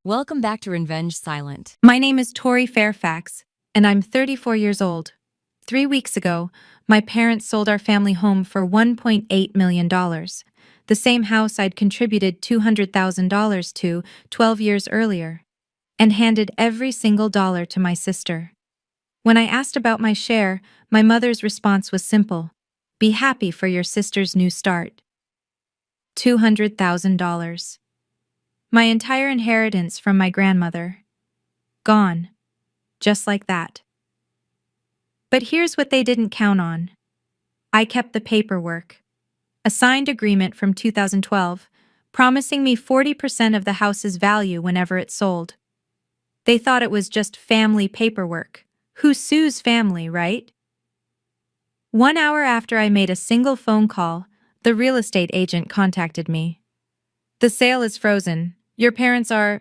Welcome back to Revenge Silent. My name is Tori Fairfax, and I'm 34 years old. 3 weeks ago, my parents sold our family home for $1.8 million, the same house I'd contributed $200,000 to 12 years earlier, and handed every single dollar to my sister. When I asked about my share, my mother's response was simple: be happy for your sister's new start. $200,000. My entire inheritance from my grandmother. Gone. Just like that. But here's what they didn't count on. I kept the paperwork. A signed agreement from 2012, promising me 40% of the house's value whenever it sold. They thought it was just family paperwork. Who sues family, right? 1 hour after I made a single phone call, the real estate agent contacted me. The sale is frozen. Your parents are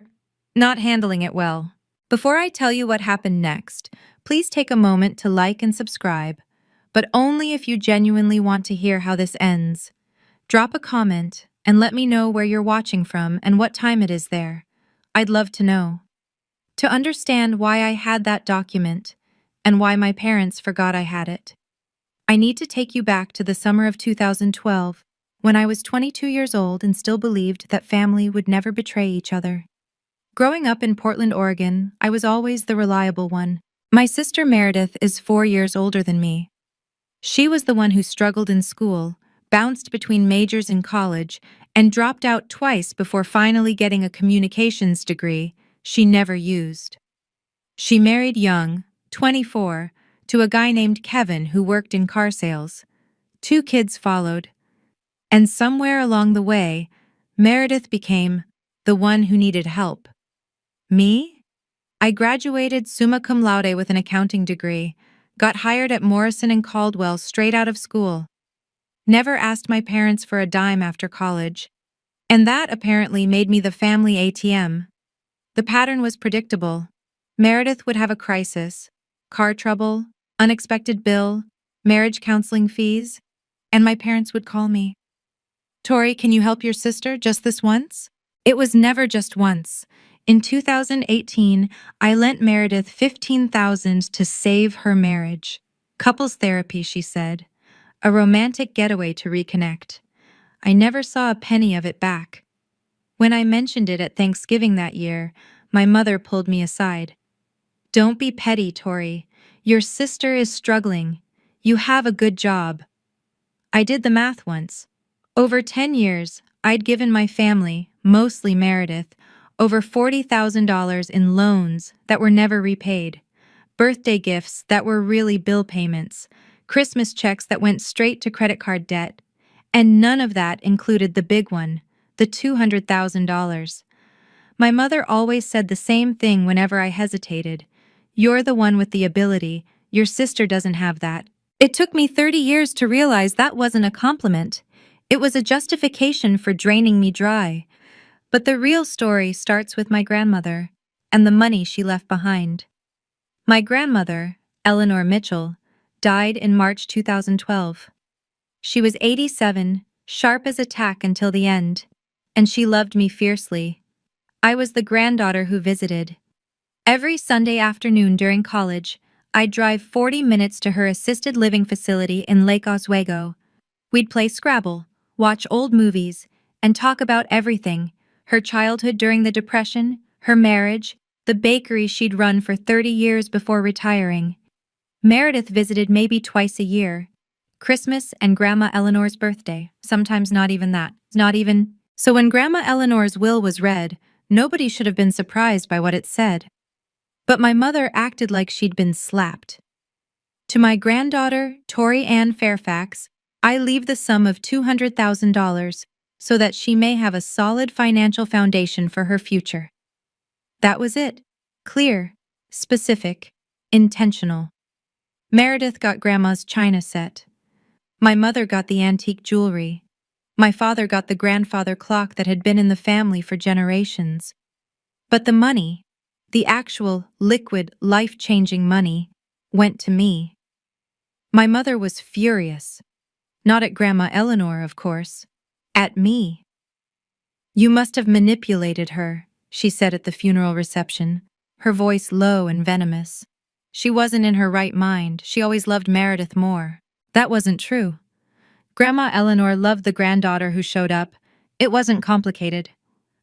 not handling it well. Before I tell you what happened next, please take a moment to like and subscribe, but only if you genuinely want to hear how this ends. Drop a comment and let me know where you're watching from and what time it is there. I'd love to know. To understand why I had that document and why my parents forgot I had it, I need to take you back to the summer of 2012, when I was 22 years old and still believed that family would never betray each other. Growing up in Portland, Oregon, I was always the reliable one. My sister Meredith is 4 years older than me. She was the one who struggled in school, bounced between majors in college, and dropped out twice before finally getting a communications degree she never used. She married young, 24, to a guy named Kevin who worked in car sales. 2 kids followed. And somewhere along the way, Meredith became the one who needed help. Me? I graduated summa cum laude with an accounting degree, got hired at Morrison and Caldwell straight out of school. Never asked my parents for a dime after college, and that apparently made me the family ATM. The pattern was predictable. Meredith would have a crisis, car trouble, unexpected bill, marriage counseling fees, and my parents would call me. Tori, can you help your sister just this once? It was never just once. In 2018, I lent Meredith $15,000 to save her marriage. Couples therapy, she said. A romantic getaway to reconnect. I never saw a penny of it back. When I mentioned it at Thanksgiving that year, my mother pulled me aside. Don't be petty, Tori. Your sister is struggling. You have a good job. I did the math once. Over 10 years, I'd given my family, mostly Meredith, over $40,000 in loans that were never repaid, birthday gifts that were really bill payments, Christmas checks that went straight to credit card debt, and none of that included the big one, the $200,000. My mother always said the same thing whenever I hesitated. You're the one with the ability, your sister doesn't have that. It took me 30 years to realize that wasn't a compliment. It was a justification for draining me dry. But the real story starts with my grandmother and the money she left behind. My grandmother, Eleanor Mitchell, died in March 2012. She was 87, sharp as a tack until the end, and she loved me fiercely. I was the granddaughter who visited. Every Sunday afternoon during college, I'd drive 40 minutes to her assisted living facility in Lake Oswego. We'd play Scrabble, watch old movies, and talk about everything: her childhood during the Depression, her marriage, the bakery she'd run for 30 years before retiring. Meredith visited maybe twice a year. Christmas and Grandma Eleanor's birthday, sometimes not even that. So when Grandma Eleanor's will was read, nobody should have been surprised by what it said. But my mother acted like she'd been slapped. To my granddaughter, Tori Ann Fairfax, I leave the sum of $200,000 so that she may have a solid financial foundation for her future. That was it. Clear, specific, intentional. Meredith got Grandma's china set. My mother got the antique jewelry. My father got the grandfather clock that had been in the family for generations. But the money, the actual, liquid, life-changing money, went to me. My mother was furious. Not at Grandma Eleanor, of course. At me. You must have manipulated her, she said at the funeral reception, her voice low and venomous. She wasn't in her right mind. She always loved Meredith more. That wasn't true. Grandma Eleanor loved the granddaughter who showed up. It wasn't complicated.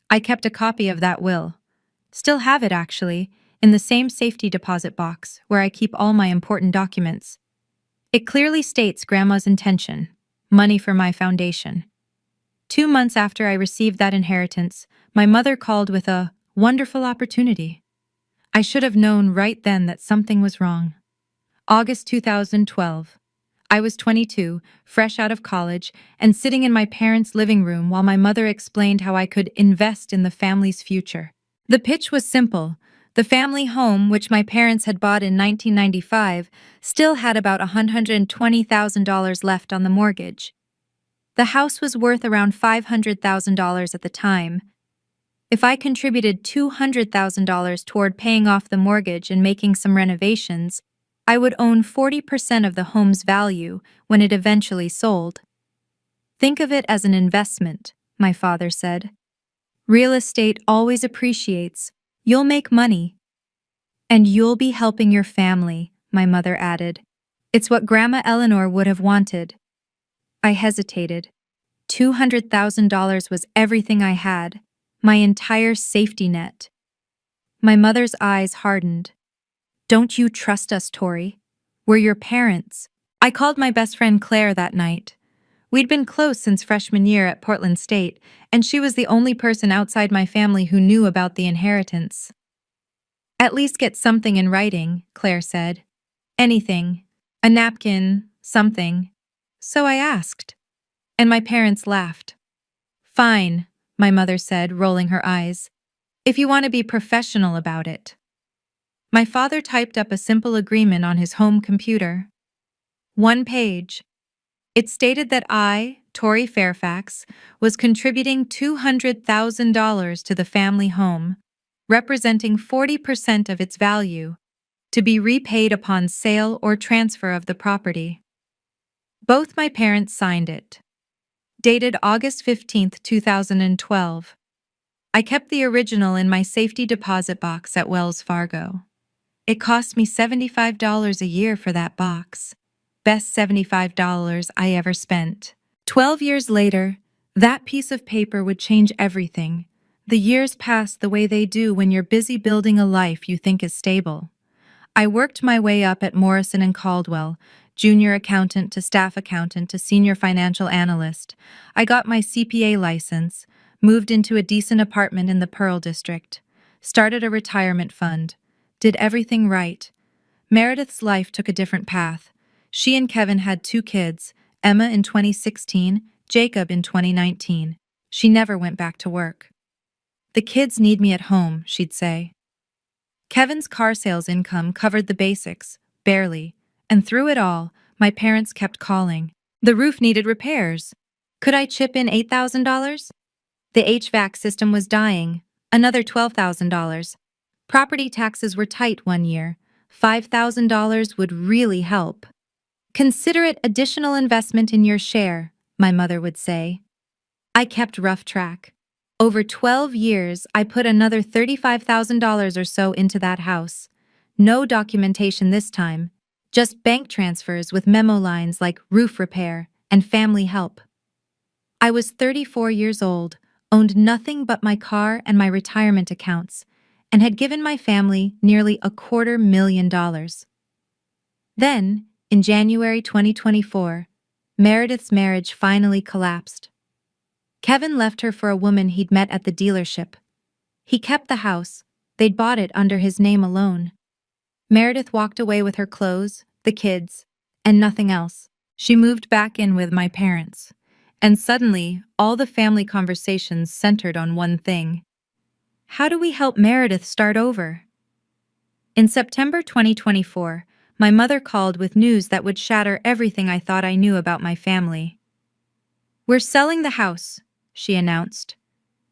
I kept a copy of that will. Still have it, actually, in the same safety deposit box where I keep all my important documents. It clearly states Grandma's intention: money for my foundation. 2 months after I received that inheritance, my mother called with a wonderful opportunity. I should have known right then that something was wrong. August 2012. I was 22, fresh out of college, and sitting in my parents' living room while my mother explained how I could invest in the family's future. The pitch was simple. The family home, which my parents had bought in 1995, still had about $120,000 left on the mortgage. The house was worth around $500,000 at the time. If I contributed $200,000 toward paying off the mortgage and making some renovations, I would own 40% of the home's value when it eventually sold. Think of it as an investment, my father said. Real estate always appreciates. You'll make money. And you'll be helping your family, my mother added. It's what Grandma Eleanor would have wanted. I hesitated. $200,000 was everything I had, my entire safety net. My mother's eyes hardened. Don't you trust us, Tori? We're your parents. I called my best friend Claire that night. We'd been close since freshman year at Portland State, and she was the only person outside my family who knew about the inheritance. At least get something in writing, Claire said. Anything. A napkin, something. So I asked. And my parents laughed. Fine, my mother said, rolling her eyes. If you want to be professional about it. My father typed up a simple agreement on his home computer. 1 page. It stated that I, Tori Fairfax, was contributing $200,000 to the family home, representing 40% of its value, to be repaid upon sale or transfer of the property. Both my parents signed it. Dated August 15, 2012. I kept the original in my safety deposit box at Wells Fargo. It cost me $75 a year for that box. Best $75 I ever spent. 12 years later, that piece of paper would change everything. The years passed the way they do when you're busy building a life you think is stable. I worked my way up at Morrison and Caldwell, junior accountant to staff accountant to senior financial analyst. I got my CPA license, moved into a decent apartment in the Pearl District, started a retirement fund, did everything right. Meredith's life took a different path. She and Kevin had 2 kids, Emma in 2016, Jacob in 2019. She never went back to work. The kids need me at home, she'd say. Kevin's car sales income covered the basics, barely, and through it all, my parents kept calling. The roof needed repairs. Could I chip in $8,000? The HVAC system was dying, another $12,000. Property taxes were tight one year. $5,000 would really help. Consider it additional investment in your share, my mother would say. I kept rough track. Over 12 years, I put another $35,000 or so into that house. No documentation this time, just bank transfers with memo lines like roof repair and family help. I was 34 years old, owned nothing but my car and my retirement accounts, and had given my family nearly $250,000. Then, in January 2024, Meredith's marriage finally collapsed. Kevin left her for a woman he'd met at the dealership. He kept the house. They'd bought it under his name alone. Meredith walked away with her clothes, the kids, and nothing else. She moved back in with my parents. And suddenly, all the family conversations centered on one thing. How do we help Meredith start over? In September 2024, my mother called with news that would shatter everything I thought I knew about my family. We're selling the house, she announced,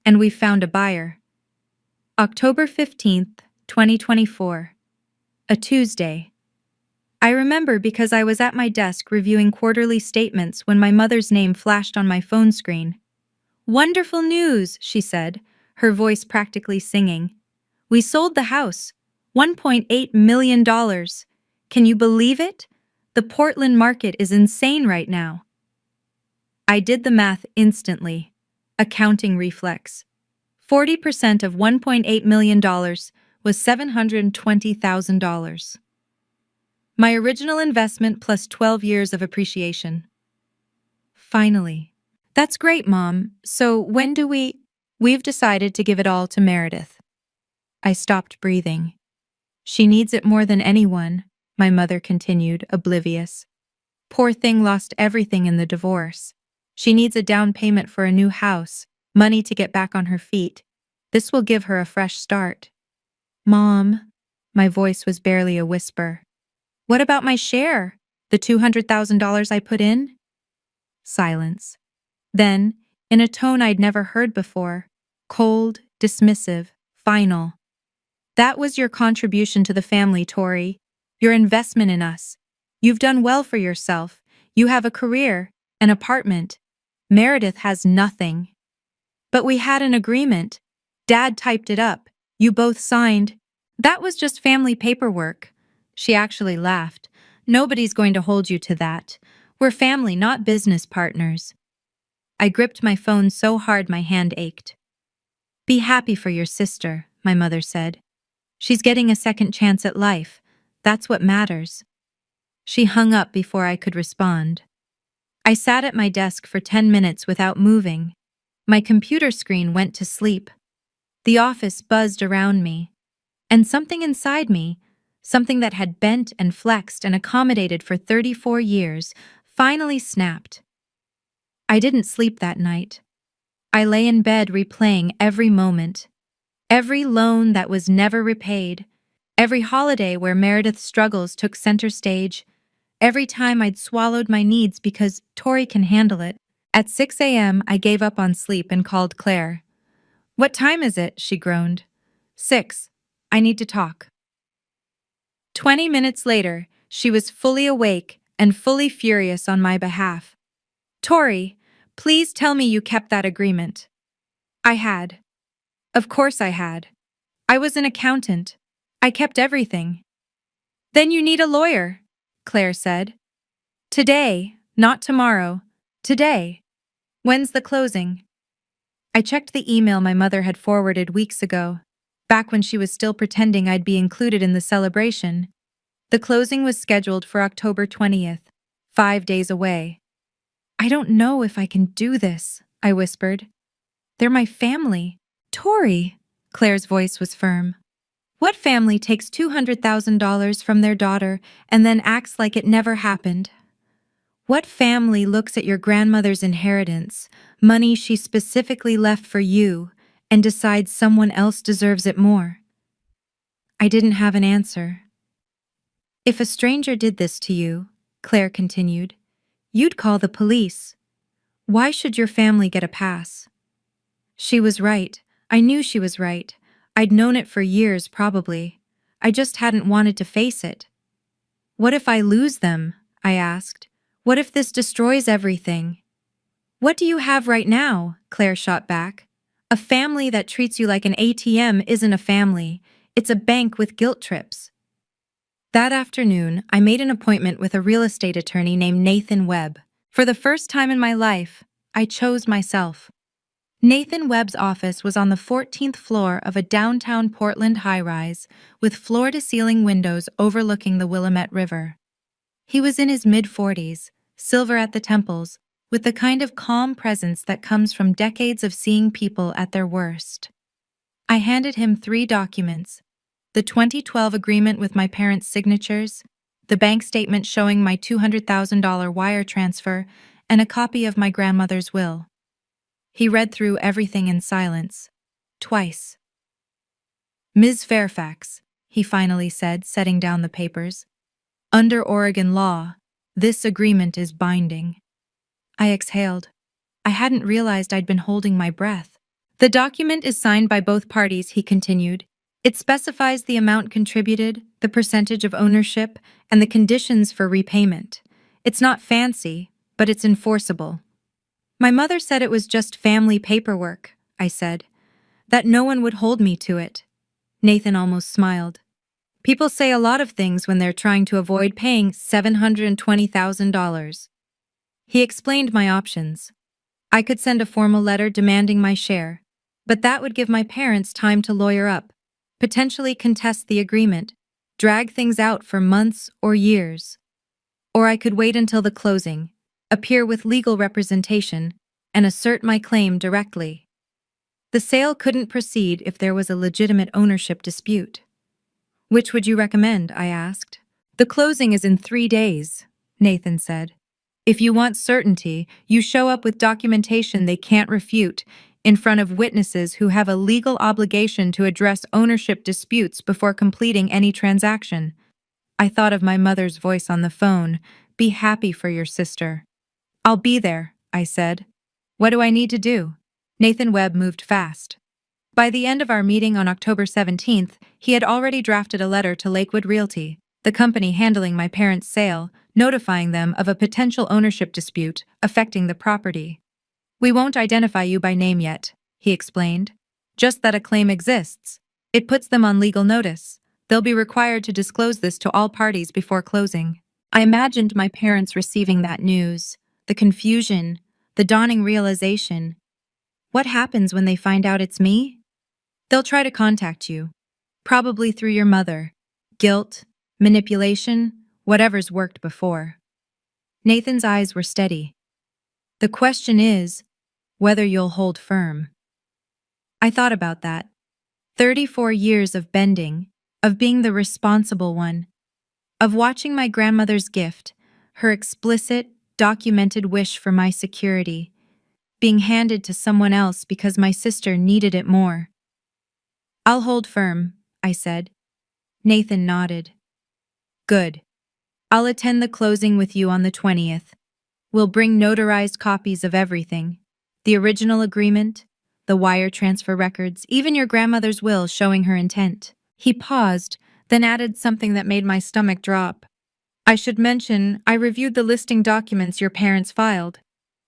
and we've found a buyer. October 15th, 2024. A Tuesday. I remember because I was at my desk reviewing quarterly statements when my mother's name flashed on my phone screen. Wonderful news, she said, her voice practically singing. "We sold the house. $1.8 million. Can you believe it? The Portland market is insane right now." I did the math instantly. Accounting reflex. 40% of $1.8 million was $720,000. My original investment plus 12 years of appreciation. Finally. "That's great, Mom. So when do we—" "We've decided to give it all to Meredith." I stopped breathing. "She needs it more than anyone," my mother continued, oblivious. "Poor thing lost everything in the divorce. She needs a down payment for a new house, money to get back on her feet. This will give her a fresh start." "Mom," my voice was barely a whisper. "What about my share? The $200,000 I put in?" Silence. Then, in a tone I'd never heard before, cold, dismissive, final. "That was your contribution to the family, Tori. Your investment in us. You've done well for yourself. You have a career, an apartment. Meredith has nothing." "But we had an agreement. Dad typed it up. You both signed." "That was just family paperwork." She actually laughed. "Nobody's going to hold you to that. We're family, not business partners." I gripped my phone so hard my hand ached. "Be happy for your sister," my mother said. "She's getting a second chance at life. That's what matters." She hung up before I could respond. I sat at my desk for 10 minutes without moving. My computer screen went to sleep. The office buzzed around me. And something inside me, something that had bent and flexed and accommodated for 34 years, finally snapped. I didn't sleep that night. I lay in bed replaying every moment. Every loan that was never repaid. Every holiday where Meredith's struggles took center stage. Every time I'd swallowed my needs because Tori can handle it. At 6 a.m., I gave up on sleep and called Claire. "What time is it?" she groaned. 6. I need to talk." 20 minutes later, she was fully awake and fully furious on my behalf. "Tori, please tell me you kept that agreement." I had. Of course I had. I was an accountant. I kept everything. "Then you need a lawyer," Claire said. "Today, not tomorrow. Today. When's the closing?" I checked the email my mother had forwarded weeks ago, back when she was still pretending I'd be included in the celebration. The closing was scheduled for October 20th, 5 days away. "I don't know if I can do this," I whispered. "They're my family." "Tori," Claire's voice was firm. "What family takes $200,000 from their daughter and then acts like it never happened? What family looks at your grandmother's inheritance, money she specifically left for you, and decides someone else deserves it more?" I didn't have an answer. "If a stranger did this to you," Claire continued, "you'd call the police. Why should your family get a pass?" She was right. I knew she was right. I'd known it for years, probably. I just hadn't wanted to face it. "What if I lose them?" I asked. "What if this destroys everything?" "What do you have right now?" Claire shot back. "A family that treats you like an ATM isn't a family. It's a bank with guilt trips." That afternoon, I made an appointment with a real estate attorney named Nathan Webb. For the first time in my life, I chose myself. Nathan Webb's office was on the 14th floor of a downtown Portland high-rise with floor-to-ceiling windows overlooking the Willamette River. He was in his mid-40s, silver at the temples, with the kind of calm presence that comes from decades of seeing people at their worst. I handed him 3 documents: the 2012 agreement with my parents' signatures, the bank statement showing my $200,000 wire transfer, and a copy of my grandmother's will. He read through everything in silence. Twice. "Ms. Fairfax," he finally said, setting down the papers, "under Oregon law, this agreement is binding." I exhaled. I hadn't realized I'd been holding my breath. "The document is signed by both parties," he continued. "It specifies the amount contributed, the percentage of ownership, and the conditions for repayment. It's not fancy, but it's enforceable." "My mother said it was just family paperwork," I said. That no one would hold me to it. Nathan almost smiled. People say a lot of things when they're trying to avoid paying $720,000. He explained my options. I could send a formal letter demanding my share, but that would give my parents time to lawyer up, potentially contest the agreement, drag things out for months or years. Or I could wait until the closing, appear with legal representation, and assert my claim directly. The sale couldn't proceed if there was a legitimate ownership dispute. Which would you recommend? I asked. The closing is in 3 days, Nathan said. If you want certainty, you show up with documentation they can't refute, in front of witnesses who have a legal obligation to address ownership disputes before completing any transaction. I thought of my mother's voice on the phone. Be happy for your sister. I'll be there, I said. What do I need to do? Nathan Webb moved fast. By the end of our meeting on October 17th, he had already drafted a letter to Lakewood Realty, the company handling my parents' sale, notifying them of a potential ownership dispute affecting the property. We won't identify you by name yet, he explained. Just that a claim exists. It puts them on legal notice. They'll be required to disclose this to all parties before closing. I imagined my parents receiving that news, the confusion, the dawning realization. What happens when they find out it's me? They'll try to contact you, probably through your mother. Guilt, manipulation, whatever's worked before. Nathan's eyes were steady. The question is whether you'll hold firm. I thought about that. 34 years of bending, of being the responsible one, of watching my grandmother's gift, her explicit, documented wish for my security, being handed to someone else because my sister needed it more. I'll hold firm, I said. Nathan nodded. Good. I'll attend the closing with you on the 20th. We'll bring notarized copies of everything. The original agreement, the wire transfer records, even your grandmother's will showing her intent. He paused, then added something that made my stomach drop. I should mention, I reviewed the listing documents your parents filed.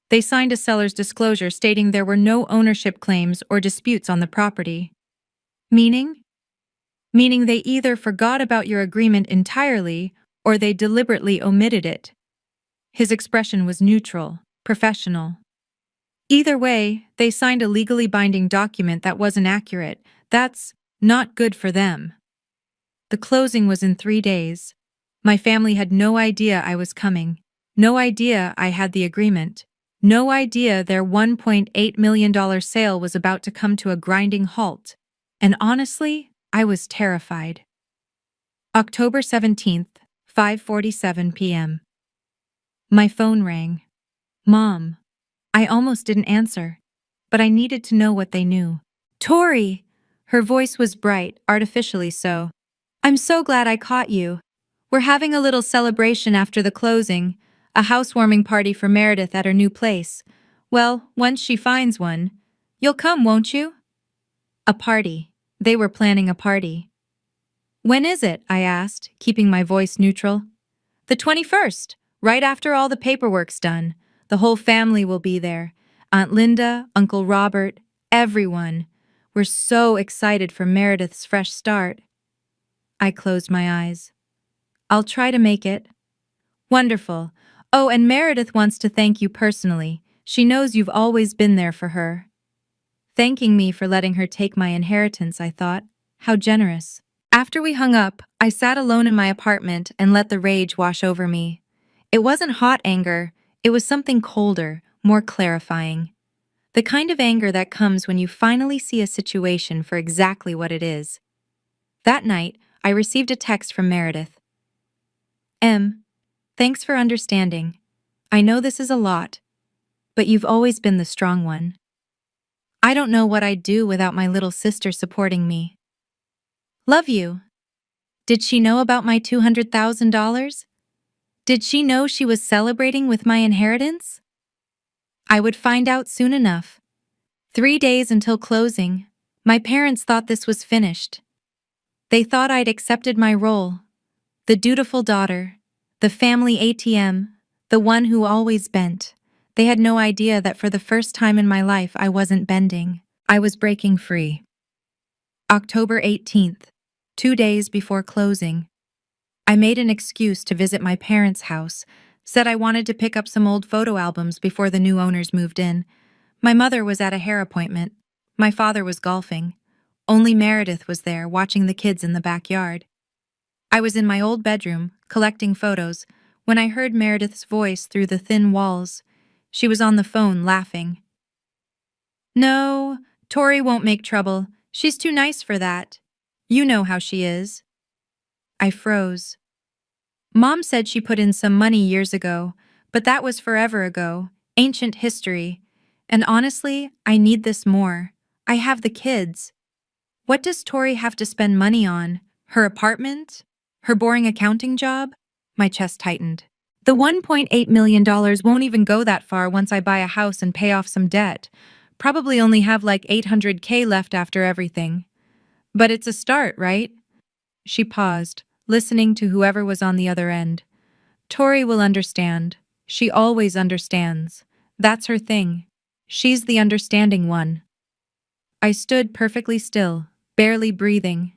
They signed a seller's disclosure stating there were no ownership claims or disputes on the property. Meaning? Meaning they either forgot about your agreement entirely or they deliberately omitted it. His expression was neutral, professional. Either way, they signed a legally binding document that wasn't accurate. That's not good for them. The closing was in 3 days. My family had no idea I was coming. No idea I had the agreement. No idea their $1.8 million sale was about to come to a grinding halt. And honestly, I was terrified. October 17th, 5:47 p.m. My phone rang. Mom. I almost didn't answer, but I needed to know what they knew. Tori! Her voice was bright, artificially so. I'm so glad I caught you. We're having a little celebration after the closing, a housewarming party for Meredith at her new place. Well, once she finds one. You'll come, won't you? A party. They were planning a party. When is it? I asked, keeping my voice neutral. The 21st, right after all the paperwork's done. The whole family will be there. Aunt Linda, Uncle Robert, everyone. We're so excited for Meredith's fresh start. I closed my eyes. I'll try to make it. Wonderful. Oh, and Meredith wants to thank you personally. She knows you've always been there for her. Thanking me for letting her take my inheritance, I thought. How generous. After we hung up, I sat alone in my apartment and let the rage wash over me. It wasn't hot anger, it was something colder, more clarifying. The kind of anger that comes when you finally see a situation for exactly what it is. That night, I received a text from Meredith. Thanks for understanding. I know this is a lot, but you've always been the strong one. I don't know what I'd do without my little sister supporting me. Love you. Did she know about my $200,000? Did she know she was celebrating with my inheritance? I would find out soon enough. 3 days until closing. My parents thought this was finished. They thought I'd accepted my role. The dutiful daughter, the family ATM, the one who always bent. They had no idea that for the first time in my life I wasn't bending. I was breaking free. October 18th, 2 days before closing. I made an excuse to visit my parents' house, said I wanted to pick up some old photo albums before the new owners moved in. My mother was at a hair appointment. My father was golfing. Only Meredith was there, watching the kids in the backyard. I was in my old bedroom, collecting photos, when I heard Meredith's voice through the thin walls. She was on the phone, laughing. "No, Tori won't make trouble. She's too nice for that. You know how she is." I froze. Mom said she put in some money years ago, but that was forever ago, ancient history. And honestly, I need this more. I have the kids. What does Tori have to spend money on? Her apartment? Her boring accounting job? My chest tightened. The $1.8 million won't even go that far once I buy a house and pay off some debt. Probably only have like $800K left after everything. But it's a start, right? She paused, listening to whoever was on the other end. Tori will understand. She always understands. That's her thing. She's the understanding one. I stood perfectly still, barely breathing.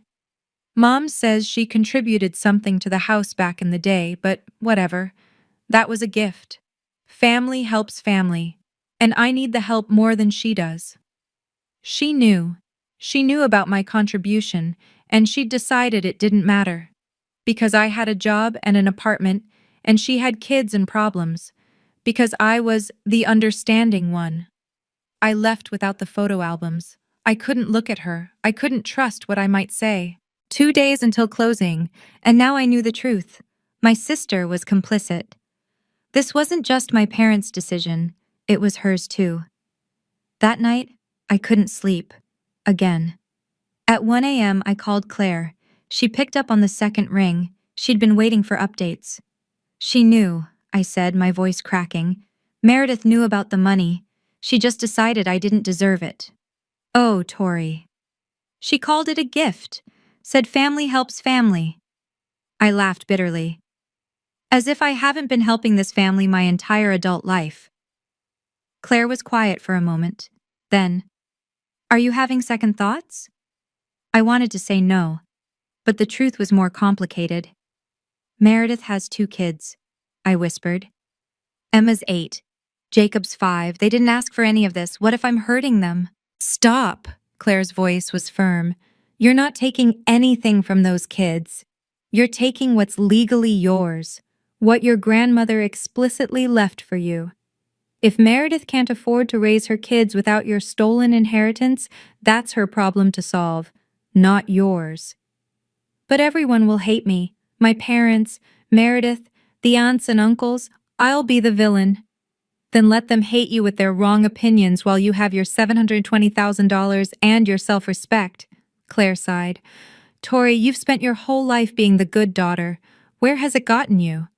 Mom says she contributed something to the house back in the day, but whatever. That was a gift. Family helps family, and I need the help more than she does. She knew. She knew about my contribution, and she'd decided it didn't matter. Because I had a job and an apartment, and she had kids and problems. Because I was the understanding one. I left without the photo albums. I couldn't look at her. I couldn't trust what I might say. 2 days until closing, and now I knew the truth. My sister was complicit. This wasn't just my parents' decision, it was hers too. That night, I couldn't sleep. Again. At 1 a.m., I called Claire. She picked up on the second ring. She'd been waiting for updates. She knew, I said, my voice cracking. Meredith knew about the money. She just decided I didn't deserve it. Oh, Tori. She called it a gift, said family helps family. I laughed bitterly. As if I haven't been helping this family my entire adult life. Claire was quiet for a moment. Then, "Are you having second thoughts?" I wanted to say no, but the truth was more complicated. Meredith has 2 kids, I whispered. Emma's 8. Jacob's 5. They didn't ask for any of this. What if I'm hurting them? Stop, Claire's voice was firm. You're not taking anything from those kids. You're taking what's legally yours, what your grandmother explicitly left for you. If Meredith can't afford to raise her kids without your stolen inheritance, that's her problem to solve, not yours. But everyone will hate me. My parents, Meredith, the aunts and uncles. I'll be the villain. Then let them hate you with their wrong opinions while you have your $720,000 and your self-respect, Claire sighed. Tori, you've spent your whole life being the good daughter. Where has it gotten you?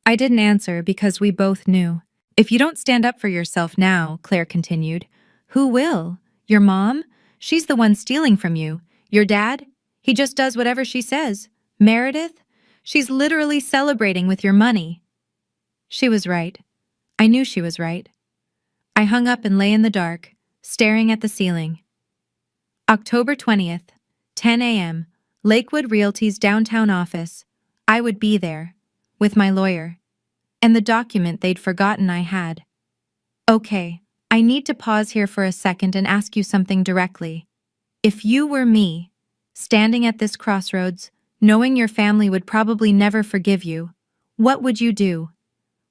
I didn't answer because we both knew. If you don't stand up for yourself now, Claire continued, who will? Your mom? She's the one stealing from you. Your dad? He just does whatever she says. Meredith? She's literally celebrating with your money. She was right. I knew she was right. I hung up and lay in the dark, staring at the ceiling. October 20th, 10 a.m., Lakewood Realty's downtown office. I would be there, with my lawyer, and the document they'd forgotten I had. Okay, I need to pause here for a second and ask you something directly. If you were me, standing at this crossroads, knowing your family would probably never forgive you, what would you do?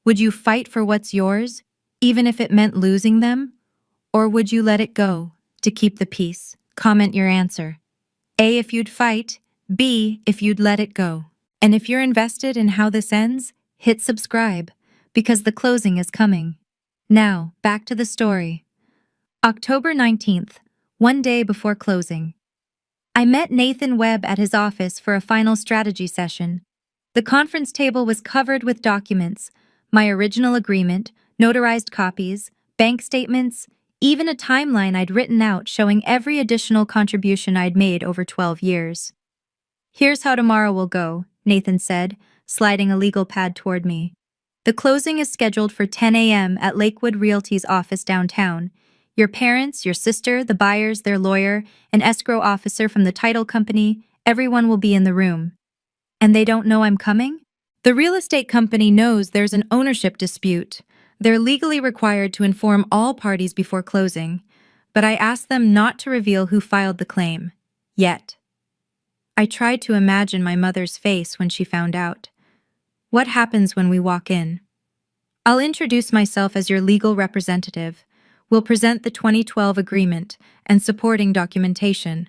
Would you fight for what's yours, even if it meant losing them? Or would you let it go, to keep the peace? Comment your answer. A, if you'd fight. B, if you'd let it go. And if you're invested in how this ends, hit subscribe, because the closing is coming. Now, back to the story. October 19th, 1 day before closing. I met Nathan Webb at his office for a final strategy session. The conference table was covered with documents, my original agreement, notarized copies, bank statements, even a timeline I'd written out showing every additional contribution I'd made over 12 years. Here's how tomorrow will go, Nathan said, sliding a legal pad toward me. The closing is scheduled for 10 a.m. at Lakewood Realty's office downtown. Your parents, your sister, the buyers, their lawyer, an escrow officer from the title company, everyone will be in the room. And they don't know I'm coming? The real estate company knows there's an ownership dispute. They're legally required to inform all parties before closing, but I asked them not to reveal who filed the claim. Yet. I tried to imagine my mother's face when she found out. What happens when we walk in? I'll introduce myself as your legal representative. We'll present the 2012 agreement and supporting documentation.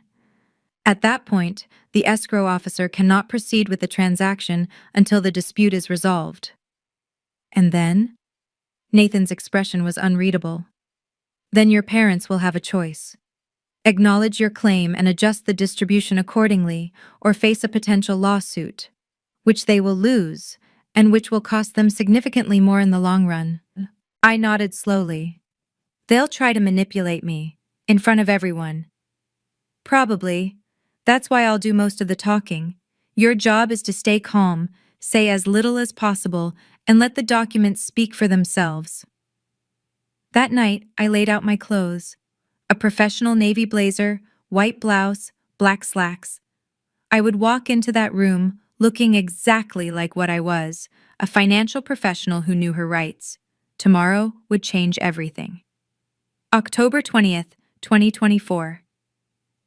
At that point, the escrow officer cannot proceed with the transaction until the dispute is resolved. And then? Nathan's expression was unreadable. Then your parents will have a choice. Acknowledge your claim and adjust the distribution accordingly, or face a potential lawsuit, which they will lose, and which will cost them significantly more in the long run. I nodded slowly. They'll try to manipulate me, in front of everyone. Probably. That's why I'll do most of the talking. Your job is to stay calm, say as little as possible, and let the documents speak for themselves. That night, I laid out my clothes. A professional navy blazer, white blouse, black slacks. I would walk into that room looking exactly like what I was, a financial professional who knew her rights. Tomorrow would change everything. October 20th, 2024.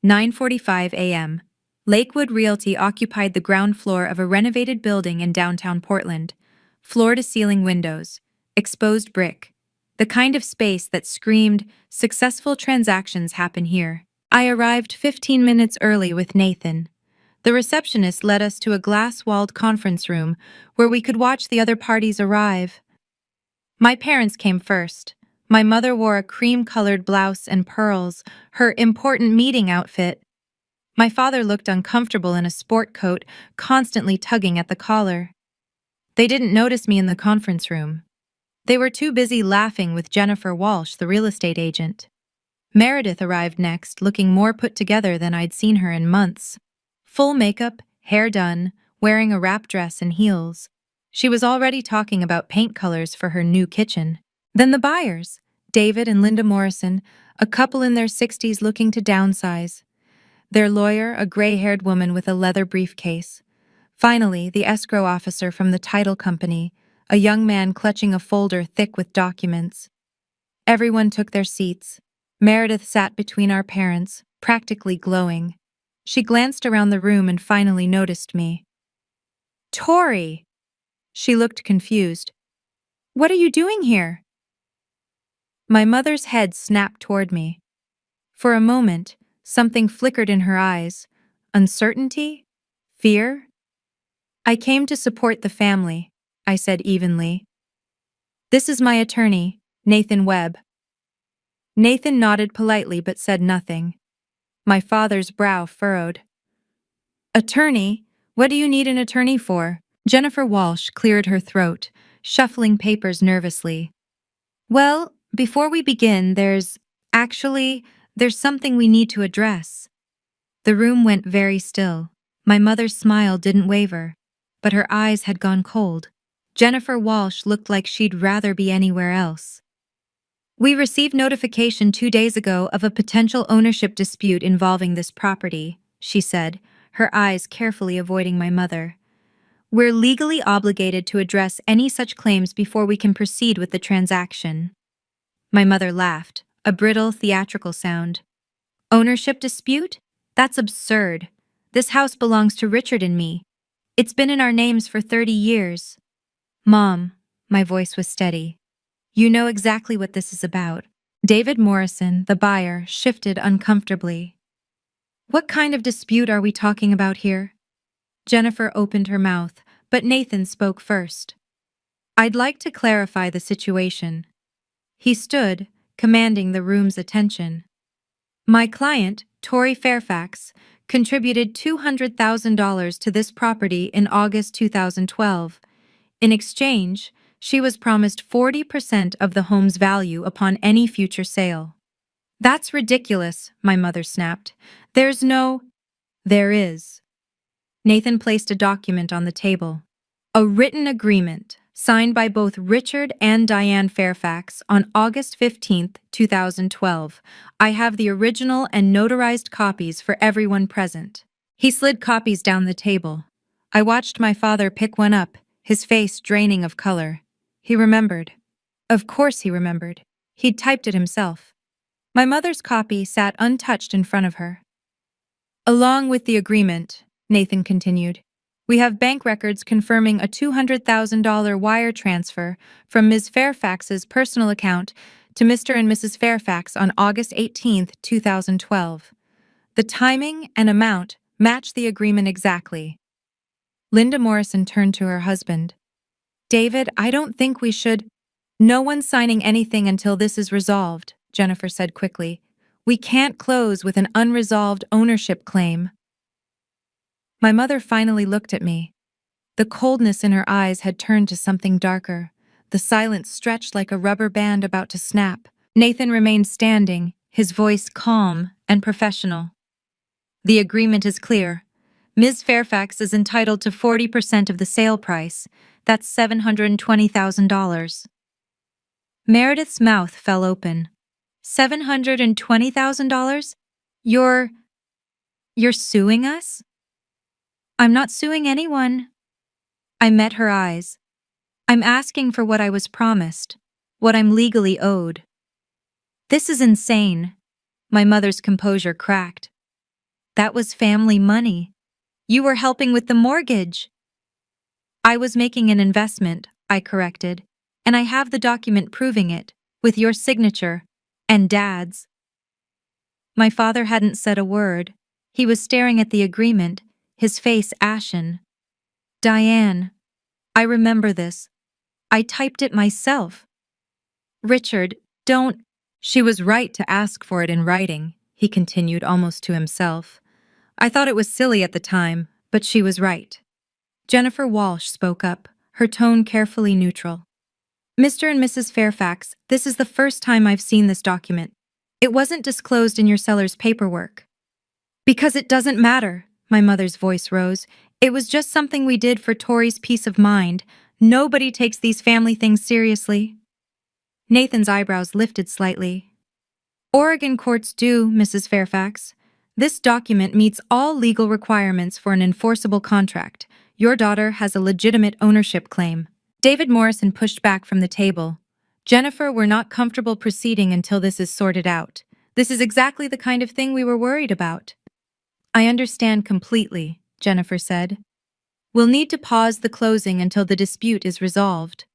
9:45 a.m. Lakewood Realty occupied the ground floor of a renovated building in downtown Portland. Floor-to-ceiling windows, exposed brick. The kind of space that screamed, successful transactions happen here. I arrived 15 minutes early with Nathan. The receptionist led us to a glass-walled conference room where we could watch the other parties arrive. My parents came first. My mother wore a cream-colored blouse and pearls, her important meeting outfit. My father looked uncomfortable in a sport coat, constantly tugging at the collar. They didn't notice me in the conference room. They were too busy laughing with Jennifer Walsh, the real estate agent. Meredith arrived next, looking more put together than I'd seen her in months. Full makeup, hair done, wearing a wrap dress and heels. She was already talking about paint colors for her new kitchen. Then the buyers, David and Linda Morrison, a couple in their 60s looking to downsize. Their lawyer, a gray-haired woman with a leather briefcase. Finally, the escrow officer from the title company, a young man clutching a folder thick with documents. Everyone took their seats. Meredith sat between our parents, practically glowing. She glanced around the room and finally noticed me. Tori! She looked confused. What are you doing here? My mother's head snapped toward me. For a moment, something flickered in her eyes. Uncertainty? Fear? I came to support the family, I said evenly. This is my attorney, Nathan Webb. Nathan nodded politely but said nothing. My father's brow furrowed. Attorney? What do you need an attorney for? Jennifer Walsh cleared her throat, shuffling papers nervously. Well, before we begin, there's something we need to address. The room went very still. My mother's smile didn't waver, but her eyes had gone cold. Jennifer Walsh looked like she'd rather be anywhere else. We received notification 2 days ago of a potential ownership dispute involving this property, she said, her eyes carefully avoiding my mother. We're legally obligated to address any such claims before we can proceed with the transaction. My mother laughed, a brittle, theatrical sound. Ownership dispute? That's absurd. This house belongs to Richard and me. It's been in our names for 30 years. Mom, my voice was steady. You know exactly what this is about. David Morrison, the buyer, shifted uncomfortably. What kind of dispute are we talking about here? Jennifer opened her mouth, but Nathan spoke first. I'd like to clarify the situation. He stood, commanding the room's attention. My client, Tori Fairfax, contributed $200,000 to this property in August 2012. In exchange, she was promised 40% of the home's value upon any future sale. That's ridiculous, my mother snapped. There is. Nathan placed a document on the table. A written agreement, signed by both Richard and Diane Fairfax on August 15th, 2012. I have the original and notarized copies for everyone present. He slid copies down the table. I watched my father pick one up, his face draining of color. He remembered. Of course he remembered. He'd typed it himself. My mother's copy sat untouched in front of her. Along with the agreement, Nathan continued, we have bank records confirming a $200,000 wire transfer from Ms. Fairfax's personal account to Mr. and Mrs. Fairfax on August 18th, 2012. The timing and amount match the agreement exactly. Linda Morrison turned to her husband. David, I don't think we should. No one's signing anything until this is resolved, Jennifer said quickly. We can't close with an unresolved ownership claim. My mother finally looked at me. The coldness in her eyes had turned to something darker. The silence stretched like a rubber band about to snap. Nathan remained standing, his voice calm and professional. The agreement is clear. Ms. Fairfax is entitled to 40% of the sale price. That's $720,000. Meredith's mouth fell open. $720,000? You're suing us? I'm not suing anyone. I met her eyes. I'm asking for what I was promised, what I'm legally owed. This is insane. My mother's composure cracked. That was family money. You were helping with the mortgage. I was making an investment, I corrected, and I have the document proving it, with your signature, and Dad's. My father hadn't said a word. He was staring at the agreement, his face ashen. Diane, I remember this. I typed it myself. Richard, don't. She was right to ask for it in writing, he continued almost to himself. I thought it was silly at the time, but she was right. Jennifer Walsh spoke up, her tone carefully neutral. Mr. and Mrs. Fairfax, this is the first time I've seen this document. It wasn't disclosed in your seller's paperwork. Because it doesn't matter, my mother's voice rose. It was just something we did for Tori's peace of mind. Nobody takes these family things seriously. Nathan's eyebrows lifted slightly. Oregon courts do, Mrs. Fairfax. This document meets all legal requirements for an enforceable contract. Your daughter has a legitimate ownership claim. David Morrison pushed back from the table. Jennifer, we're not comfortable proceeding until this is sorted out. This is exactly the kind of thing we were worried about. I understand completely, Jennifer said. We'll need to pause the closing until the dispute is resolved.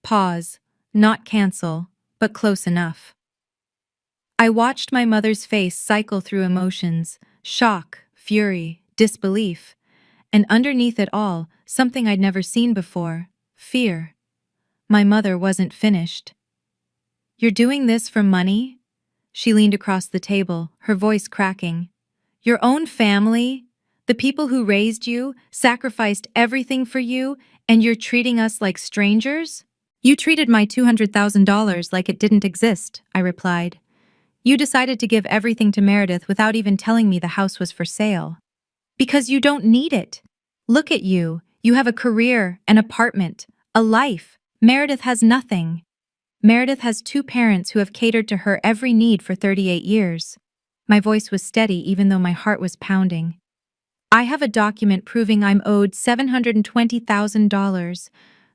Pause, not cancel, but close enough. I watched my mother's face cycle through emotions, shock, fury, disbelief, and underneath it all, something I'd never seen before, fear. My mother wasn't finished. You're doing this for money? She leaned across the table, her voice cracking. Your own family, the people who raised you, sacrificed everything for you, and you're treating us like strangers? You treated my $200,000 like it didn't exist, I replied. You decided to give everything to Meredith without even telling me the house was for sale. Because you don't need it. Look at you. You have a career, an apartment, a life. Meredith has nothing. Meredith has two parents who have catered to her every need for 38 years. My voice was steady even though my heart was pounding. I have a document proving I'm owed $720,000.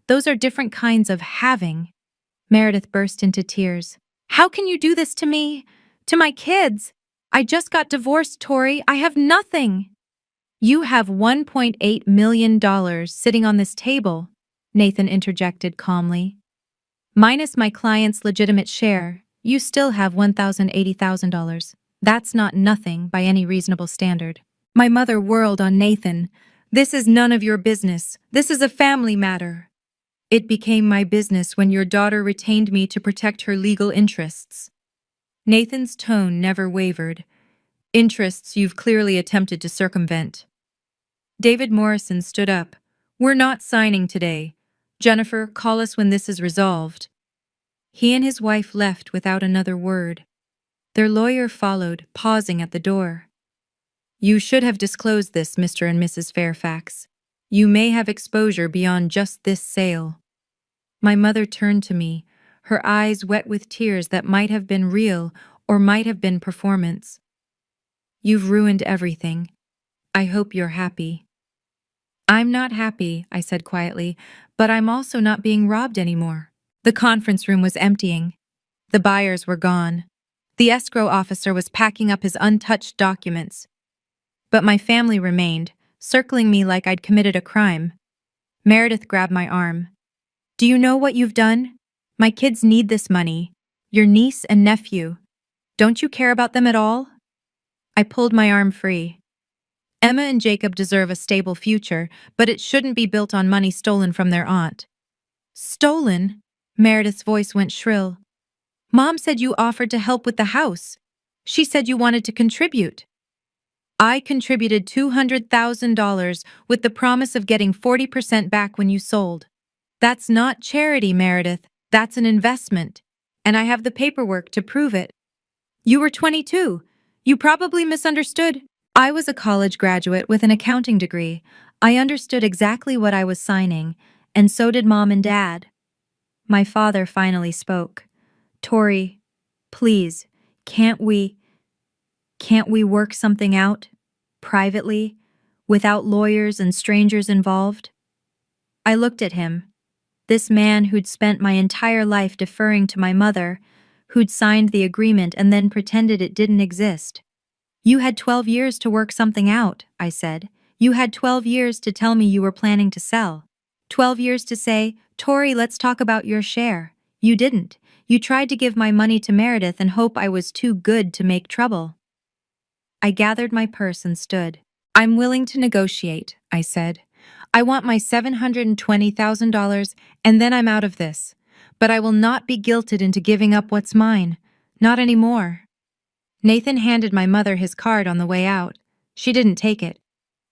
Those are different kinds of having. Meredith burst into tears. How can you do this to me? To my kids? I just got divorced, Tori. I have nothing. You have $1.8 million sitting on this table, Nathan interjected calmly. Minus my client's legitimate share, you still have $1,080,000. That's not nothing by any reasonable standard. My mother whirled on Nathan. This is none of your business. This is a family matter. It became my business when your daughter retained me to protect her legal interests. Nathan's tone never wavered. Interests you've clearly attempted to circumvent. David Morrison stood up. We're not signing today. Jennifer, call us when this is resolved. He and his wife left without another word. Their lawyer followed, pausing at the door. You should have disclosed this, Mr. and Mrs. Fairfax. You may have exposure beyond just this sale. My mother turned to me, her eyes wet with tears that might have been real or might have been performance. You've ruined everything. I hope you're happy. I'm not happy, I said quietly, but I'm also not being robbed anymore. The conference room was emptying. The buyers were gone. The escrow officer was packing up his untouched documents. But my family remained, circling me like I'd committed a crime. Meredith grabbed my arm. Do you know what you've done? My kids need this money. Your niece and nephew. Don't you care about them at all? I pulled my arm free. Emma and Jacob deserve a stable future, but it shouldn't be built on money stolen from their aunt. Stolen? Meredith's voice went shrill. Mom said you offered to help with the house. She said you wanted to contribute. I contributed $200,000 with the promise of getting 40% back when you sold. That's not charity, Meredith. That's an investment. And I have the paperwork to prove it. You were 22. You probably misunderstood. I was a college graduate with an accounting degree. I understood exactly what I was signing, and so did Mom and Dad. My father finally spoke. Tori, please, can't we work something out? Privately? Without lawyers and strangers involved? I looked at him. This man who'd spent my entire life deferring to my mother, who'd signed the agreement and then pretended it didn't exist. You had 12 years to work something out, I said. You had 12 years to tell me you were planning to sell. 12 years to say, Tori, let's talk about your share. You didn't. You tried to give my money to Meredith and hope I was too good to make trouble. I gathered my purse and stood. I'm willing to negotiate, I said. I want my $720,000 and then I'm out of this. But I will not be guilted into giving up what's mine. Not anymore. Nathan handed my mother his card on the way out. She didn't take it.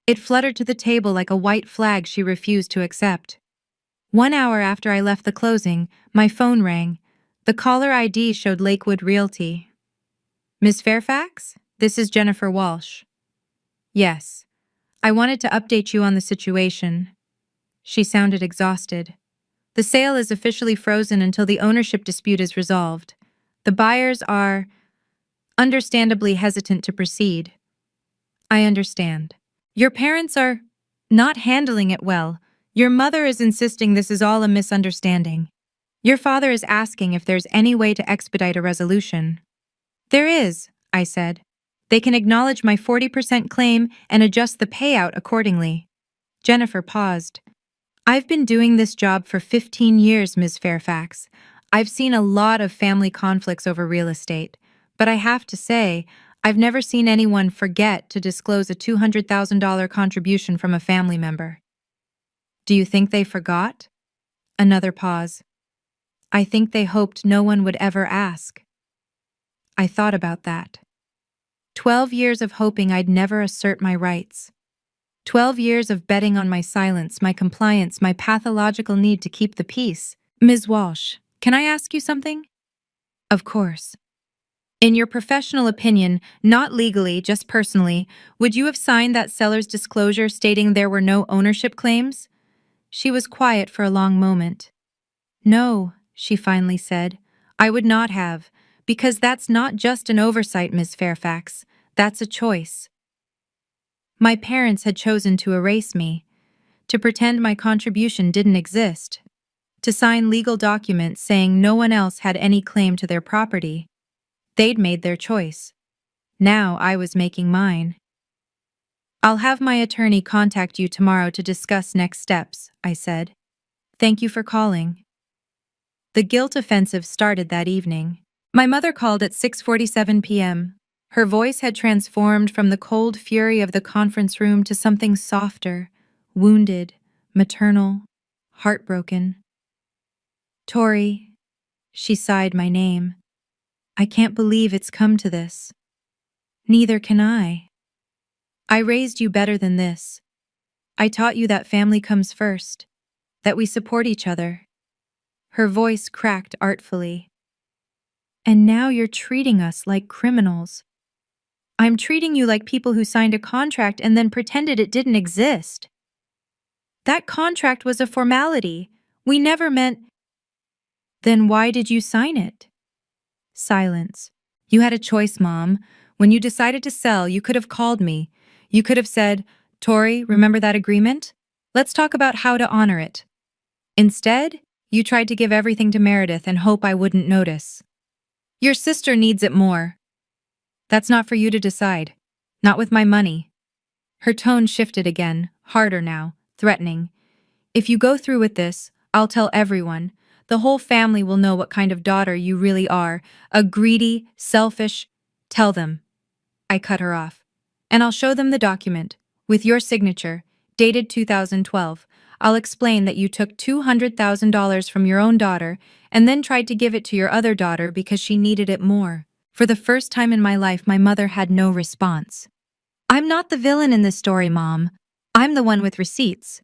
It fluttered to the table like a white flag she refused to accept. 1 hour after I left the closing, my phone rang. The caller ID showed Lakewood Realty. Ms. Fairfax? This is Jennifer Walsh. Yes. I wanted to update you on the situation. She sounded exhausted. The sale is officially frozen until the ownership dispute is resolved. The buyers are understandably hesitant to proceed. I understand. Your parents are not handling it well. Your mother is insisting this is all a misunderstanding. Your father is asking if there's any way to expedite a resolution. There is, I said. They can acknowledge my 40% claim and adjust the payout accordingly. Jennifer paused. I've been doing this job for 15 years, Ms. Fairfax. I've seen a lot of family conflicts over real estate, but I have to say, I've never seen anyone forget to disclose a $200,000 contribution from a family member. Do you think they forgot? Another pause. I think they hoped no one would ever ask. I thought about that. 12 years of hoping I'd never assert my rights. 12 years of betting on my silence, my compliance, my pathological need to keep the peace. Ms. Walsh, can I ask you something? Of course. In your professional opinion, not legally, just personally, would you have signed that seller's disclosure stating there were no ownership claims? She was quiet for a long moment. No, she finally said. I would not have, because that's not just an oversight, Ms. Fairfax. That's a choice. My parents had chosen to erase me, to pretend my contribution didn't exist, to sign legal documents saying no one else had any claim to their property. They'd made their choice. Now I was making mine. I'll have my attorney contact you tomorrow to discuss next steps, I said. Thank you for calling. The guilt offensive started that evening. My mother called at 6:47 p.m. Her voice had transformed from the cold fury of the conference room to something softer, wounded, maternal, heartbroken. Tori, she sighed my name. I can't believe it's come to this. Neither can I. I raised you better than this. I taught you that family comes first, that we support each other. Her voice cracked artfully. And now you're treating us like criminals. I'm treating you like people who signed a contract and then pretended it didn't exist. That contract was a formality. We never meant... Then why did you sign it? Silence. You had a choice, Mom. When you decided to sell, you could have called me. You could have said, Tori, remember that agreement? Let's talk about how to honor it. Instead, you tried to give everything to Meredith and hope I wouldn't notice. Your sister needs it more. That's not for you to decide. Not with my money. Her tone shifted again, harder now, threatening. If you go through with this, I'll tell everyone. The whole family will know what kind of daughter you really are. A greedy, selfish... Tell them. I cut her off. And I'll show them the document, with your signature, dated 2012. I'll explain that you took $200,000 from your own daughter and then tried to give it to your other daughter because she needed it more. For the first time in my life, my mother had no response. I'm not the villain in this story, Mom. I'm the one with receipts.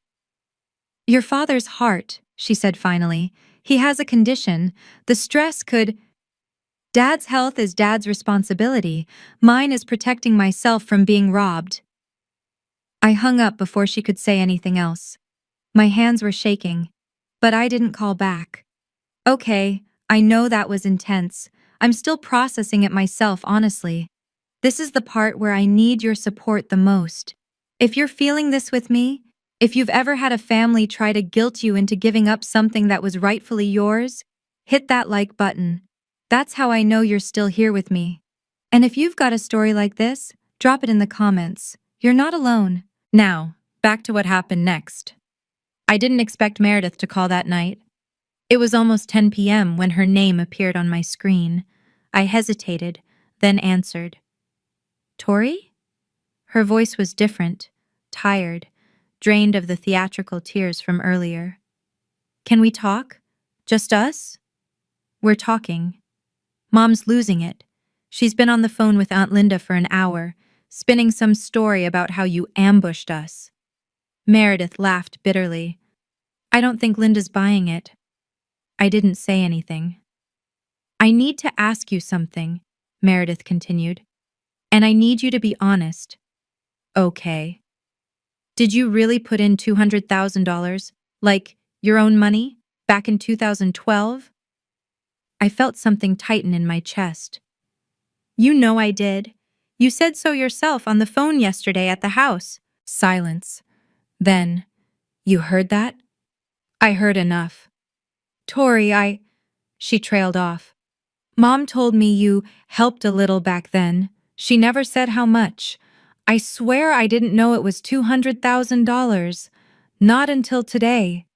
Your father's heart, she said finally. He has a condition. The stress could... Dad's health is Dad's responsibility. Mine is protecting myself from being robbed. I hung up before she could say anything else. My hands were shaking, but I didn't call back. Okay, I know that was intense. I'm still processing it myself, honestly. This is the part where I need your support the most. If you're feeling this with me, if you've ever had a family try to guilt you into giving up something that was rightfully yours, hit that like button. That's how I know you're still here with me. And if you've got a story like this, drop it in the comments. You're not alone. Now, back to what happened next. I didn't expect Meredith to call that night. It was almost 10 p.m. when her name appeared on my screen. I hesitated, then answered. Tori? Her voice was different, tired, drained of the theatrical tears from earlier. Can we talk? Just us? We're talking. Mom's losing it. She's been on the phone with Aunt Linda for an hour, spinning some story about how you ambushed us. Meredith laughed bitterly. I don't think Linda's buying it. I didn't say anything. I need to ask you something, Meredith continued. And I need you to be honest. Okay. Did you really put in $200,000, like your own money, back in 2012? I felt something tighten in my chest. You know I did. You said so yourself on the phone yesterday at the house. Silence. Then, you heard that? I heard enough. Tori, She trailed off. Mom told me you helped a little back then. She never said how much. I swear I didn't know it was $200,000. Not until today.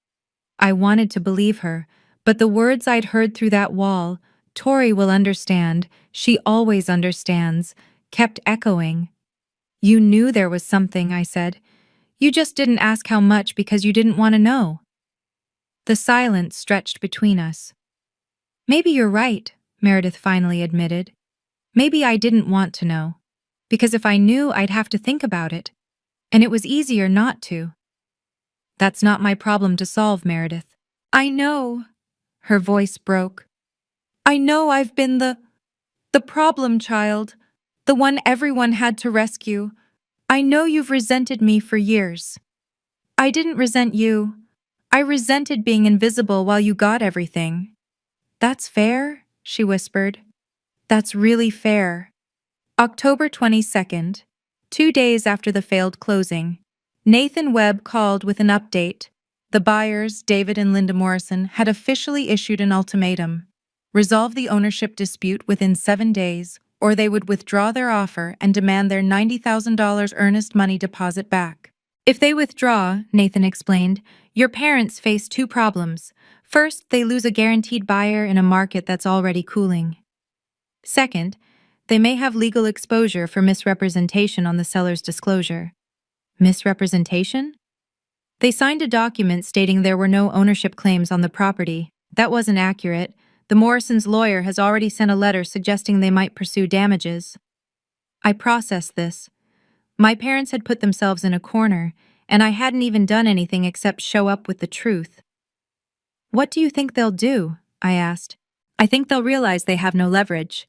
I wanted to believe her, but the words I'd heard through that wall, Tori will understand, she always understands, kept echoing. You knew there was something, I said. You just didn't ask how much because you didn't want to know. The silence stretched between us. Maybe you're right, Meredith finally admitted. Maybe I didn't want to know. Because if I knew, I'd have to think about it. And it was easier not to. That's not my problem to solve, Meredith. I know. Her voice broke. I know I've been the problem child. The one everyone had to rescue. I know you've resented me for years. I didn't resent you. I resented being invisible while you got everything. That's fair, she whispered. That's really fair. October 22nd, 2 days after the failed closing, Nathan Webb called with an update. The buyers, David and Linda Morrison, had officially issued an ultimatum. Resolve the ownership dispute within 7 days, or they would withdraw their offer and demand their $90,000 earnest money deposit back. If they withdraw, Nathan explained, your parents face 2 problems. First, they lose a guaranteed buyer in a market that's already cooling. Second, they may have legal exposure for misrepresentation on the seller's disclosure. Misrepresentation? They signed a document stating there were no ownership claims on the property. That wasn't accurate. The Morrisons' lawyer has already sent a letter suggesting they might pursue damages. I processed this. My parents had put themselves in a corner, and I hadn't even done anything except show up with the truth. What do you think they'll do? I asked. I think they'll realize they have no leverage.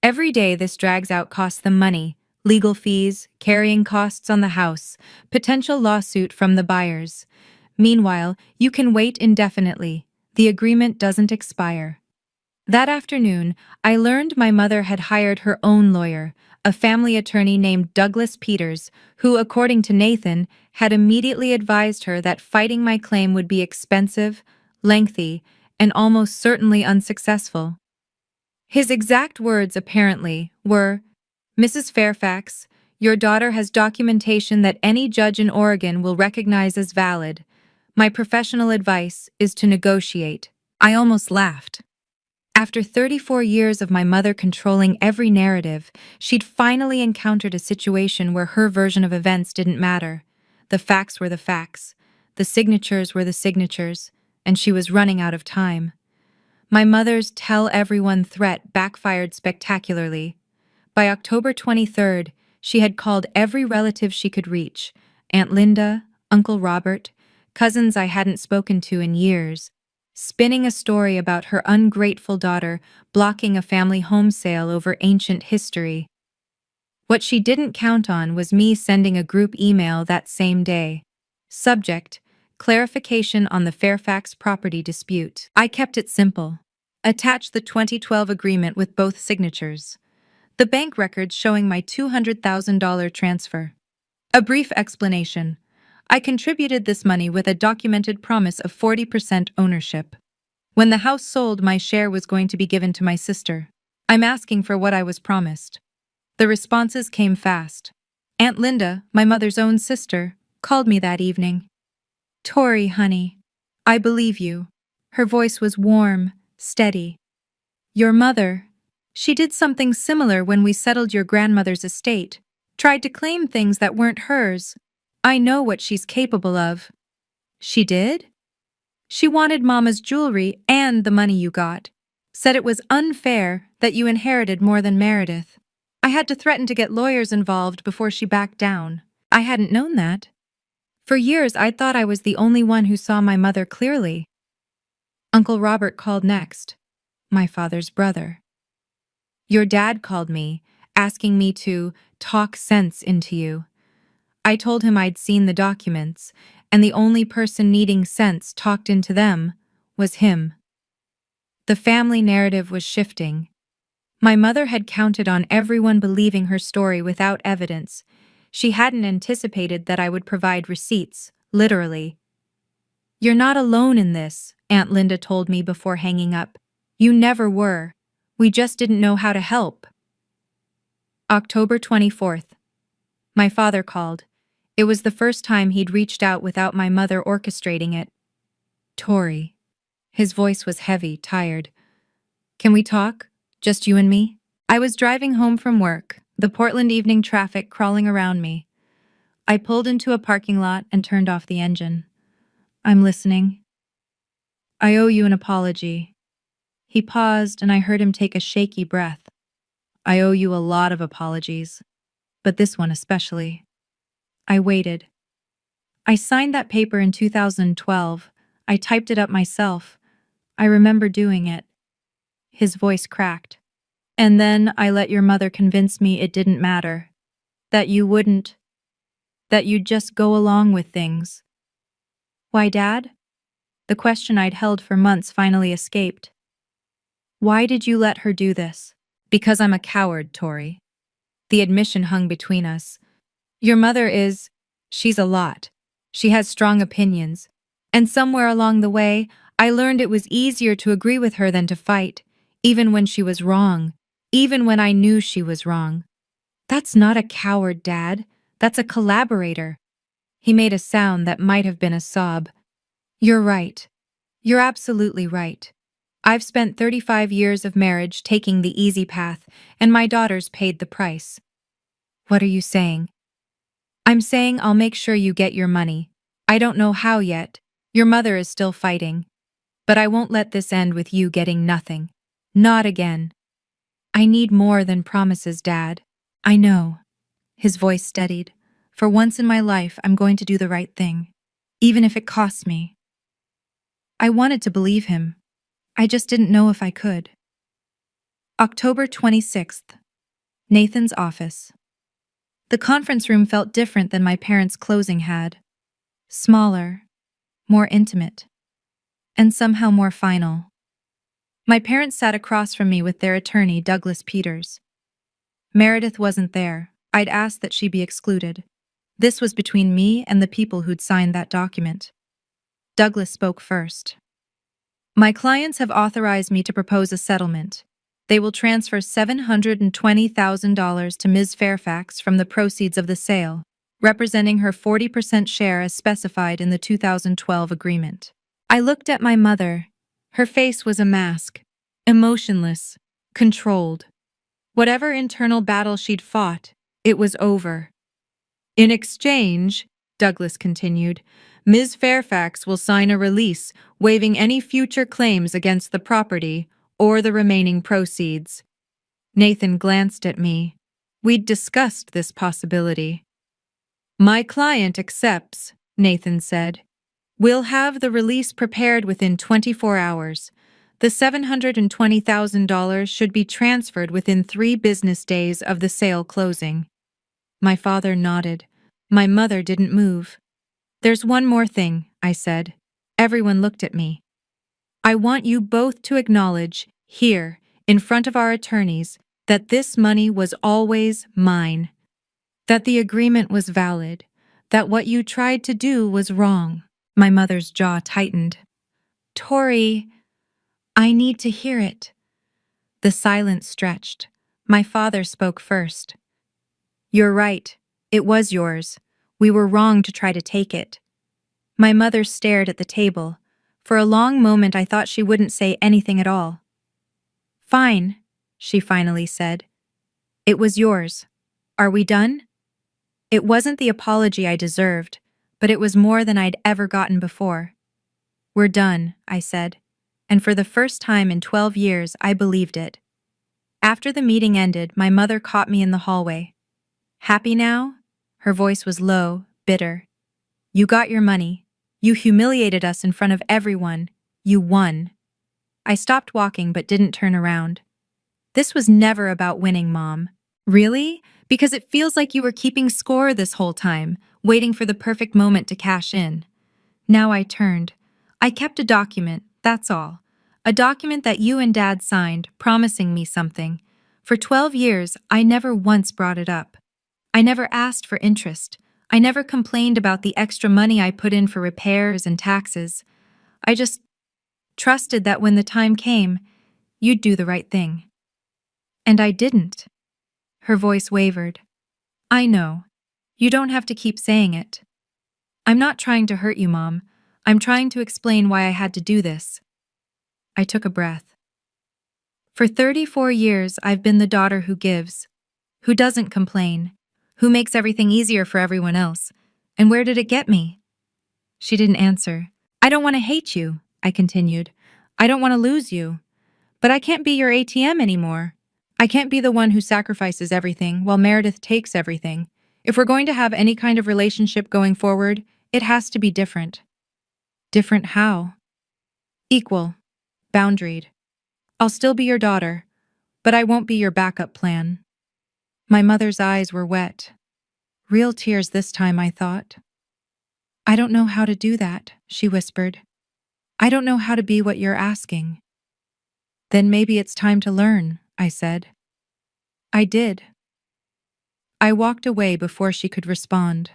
Every day this drags out costs them money, legal fees, carrying costs on the house, potential lawsuit from the buyers. Meanwhile, you can wait indefinitely. The agreement doesn't expire. That afternoon, I learned my mother had hired her own lawyer, a family attorney named Douglas Peters, who, according to Nathan, had immediately advised her that fighting my claim would be expensive, lengthy, and almost certainly unsuccessful. His exact words, apparently, were, "Mrs. Fairfax, your daughter has documentation that any judge in Oregon will recognize as valid. My professional advice is to negotiate." I almost laughed. After 34 years of my mother controlling every narrative, she'd finally encountered a situation where her version of events didn't matter. The facts were the facts, the signatures were the signatures, and she was running out of time. My mother's tell everyone threat backfired spectacularly. By October 23rd, she had called every relative she could reach: Aunt Linda, Uncle Robert, cousins I hadn't spoken to in years, spinning a story about her ungrateful daughter blocking a family home sale over ancient history. What she didn't count on was me sending a group email that same day. Subject: clarification on the Fairfax property dispute. I kept it simple. Attach the 2012 agreement with both signatures. The bank records showing my $200,000 transfer. A brief explanation. I contributed this money with a documented promise of 40% ownership. When the house sold, my share was going to be given to my sister. I'm asking for what I was promised. The responses came fast. Aunt Linda, my mother's own sister, called me that evening. "Tori, honey, I believe you." Her voice was warm, steady. "Your mother, she did something similar when we settled your grandmother's estate. Tried to claim things that weren't hers. I know what she's capable of." "She did?" "She wanted Mama's jewelry and the money you got. Said it was unfair that you inherited more than Meredith. I had to threaten to get lawyers involved before she backed down. I hadn't known that. For years, I'd thought I was the only one who saw my mother clearly." Uncle Robert called next, my father's brother. "Your dad called me, asking me to talk sense into you." I told him I'd seen the documents, and the only person needing sense talked into them was him. The family narrative was shifting. My mother had counted on everyone believing her story without evidence. She hadn't anticipated that I would provide receipts, literally. "You're not alone in this," Aunt Linda told me before hanging up. "You never were. We just didn't know how to help." October 24th. My father called. It was the first time he'd reached out without my mother orchestrating it. "Tori." His voice was heavy, tired. "Can we talk? Just you and me?" I was driving home from work, the Portland evening traffic crawling around me. I pulled into a parking lot and turned off the engine. "I'm listening." "I owe you an apology." He paused, and I heard him take a shaky breath. "I owe you a lot of apologies, but this one especially." I waited. "I signed that paper in 2012. I typed it up myself. I remember doing it." His voice cracked. "And then I let your mother convince me it didn't matter. That you wouldn't. That you'd just go along with things." "Why, Dad?" The question I'd held for months finally escaped. "Why did you let her do this?" "Because I'm a coward, Tori." The admission hung between us. "Your mother she's a lot. She has strong opinions. And somewhere along the way, I learned it was easier to agree with her than to fight, even when she was wrong, even when I knew she was wrong." "That's not a coward, Dad. That's a collaborator." He made a sound that might have been a sob. "You're right. You're absolutely right. I've spent 35 years of marriage taking the easy path, and my daughters paid the price." "What are you saying?" "I'm saying I'll make sure you get your money. I don't know how yet. Your mother is still fighting. But I won't let this end with you getting nothing. Not again." "I need more than promises, Dad." "I know." His voice steadied. "For once in my life, I'm going to do the right thing, even if it costs me." I wanted to believe him. I just didn't know if I could. October 26th. Nathan's office. The conference room felt different than my parents' closing had. Smaller, more intimate. and somehow more final. My parents sat across from me with their attorney, Douglas Peters. Meredith wasn't there. I'd asked that she be excluded. This was between me and the people who'd signed that document. Douglas spoke first. My clients have authorized me to propose a settlement. They will transfer $720,000 to Ms. Fairfax from the proceeds of the sale, representing her 40% share as specified in the 2012 agreement. I looked at my mother. Her face was a mask, emotionless, controlled. Whatever internal battle she'd fought, it was over. In exchange, Douglas continued, Ms. Fairfax will sign a release waiving any future claims against the property or the remaining proceeds. Nathan glanced at me. We'd discussed this possibility. My client accepts, Nathan said. We'll have the release prepared within 24 hours. The $720,000 should be transferred within 3 business days of the sale closing. My father nodded. My mother didn't move. There's one more thing, I said. Everyone looked at me. I want you both to acknowledge, here, in front of our attorneys, that this money was always mine. That the agreement was valid. That what you tried to do was wrong. My mother's jaw tightened. Tori, I need to hear it. The silence stretched. My father spoke first. You're right. It was yours. We were wrong to try to take it. My mother stared at the table. For a long moment I thought she wouldn't say anything at all. Fine, she finally said. It was yours. Are we done? It wasn't the apology I deserved, but it was more than I'd ever gotten before. We're done, I said, and for the first time in 12 years I believed it. After the meeting ended, my mother caught me in the hallway. Happy now? Her voice was low, bitter. You got your money. You humiliated us in front of everyone. You won. I stopped walking but didn't turn around. This was never about winning, Mom. Really? Because it feels like you were keeping score this whole time, waiting for the perfect moment to cash in. Now I turned. I kept a document, that's all. A document that you and Dad signed, promising me something. For 12 years, I never once brought it up. I never asked for interest. I never complained about the extra money I put in for repairs and taxes. I just trusted that when the time came, you'd do the right thing. And I didn't. Her voice wavered. I know. You don't have to keep saying it. I'm not trying to hurt you, Mom. I'm trying to explain why I had to do this. I took a breath. For 34 years, I've been the daughter who gives, who doesn't complain, who makes everything easier for everyone else. And where did it get me? She didn't answer. I don't want to hate you, I continued. I don't want to lose you. But I can't be your ATM anymore. I can't be the one who sacrifices everything while Meredith takes everything. If we're going to have any kind of relationship going forward, it has to be different. Different how? Equal. Boundaried. I'll still be your daughter, but I won't be your backup plan. My mother's eyes were wet. Real tears this time, I thought. I don't know how to do that, she whispered. I don't know how to be what you're asking. Then maybe it's time to learn, I said. I did. I walked away before she could respond.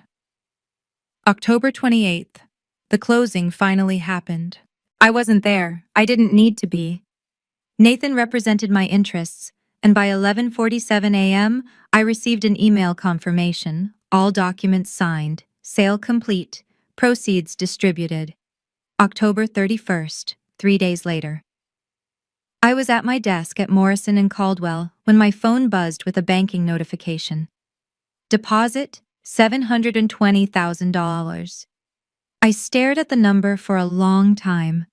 October 28th. The closing finally happened. I wasn't there. I didn't need to be. Nathan represented my interests, and by 11:47 a.m., I received an email confirmation, all documents signed, sale complete, proceeds distributed. October 31st, 3 days later. I was at my desk at Morrison and Caldwell when my phone buzzed with a banking notification. Deposit, $720,000. I stared at the number for a long time.